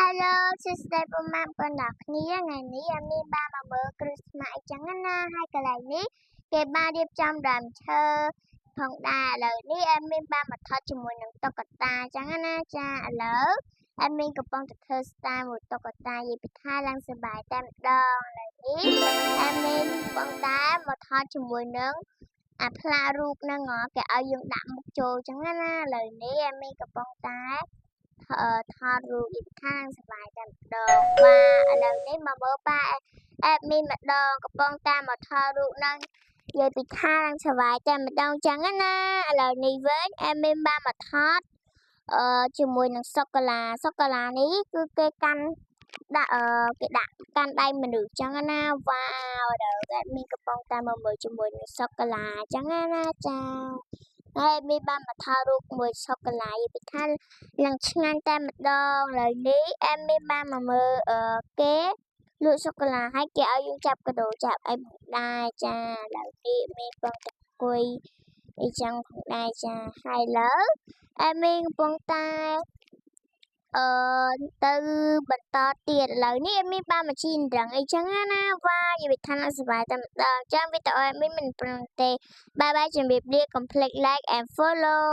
Hello សួស្តីពុកម៉ាក់បងប្អូនគ្នាថ្ងៃនេះមានបានមកមើលគ្រឹះស្មាអញ្ចឹងណាហើយកន្លែងនេះគេបានរៀបចំដើមឈើផងដែរឥឡូវនេះមានបានមកថតជាមួយនឹងតុក្កតាអញ្ចឹងណាចាឥឡូវមានកំពុងតែធ្វើ style មួយតុក្កតានិយាយពីថាឡើងសប្បាយតែម្ដងឥឡូវនេះមានបងដែរមកថតជាមួយនឹងអាផ្លាករូបហ្នឹងគេឲ្យយើងដាក់មុខចូលអញ្ចឹងណាឥឡូវនេះមានកំពុងតែថតរូបយីខាងសប្បាយតែម្ដងបាទឥឡូវនេះមកមើលប៉ាមានម្ដងកំពុងតែមកថតរូបនឹងនិយាយពីខាងសប្បាយតែម្ដងចឹងណាឥឡូវនេះវិញមានបានមកថតជាមួយនឹងសូកូឡានេះគឺគេកាន់ដាក់គេដាក់កាន់ដៃមនុស្សចឹងណាវ៉ាវឥឡូវមានកំពុងតែមកមើលជាមួយនឹងសូកូឡាចឹងណាចាហើយមានបានមកថតរូបមួយសូកូឡាយីពីថាឡើងឆ្ងាញ់តែម្ដងឥឡូវនេះមានបានមកមើលគេលក់សូកូឡាហើយគេឲ្យយើងចាប់កាដូចាប់អីផងដែរចាឥឡូវនេះមានកំពុងតែអង្គុយអីចឹងផងដែរចាហើយឥឡូវមានកំពុងតែទៅបន្តទៀតឥឡូវនេះមានបានមកជីនរឹងអីចឹងណាវ៉ានិយាយថាសប្បាយតែម្ដងចាំវីដេអូមានមិនប្រឹងទេបាយបាយជម្រាបលាកុំភ្លេច like and follow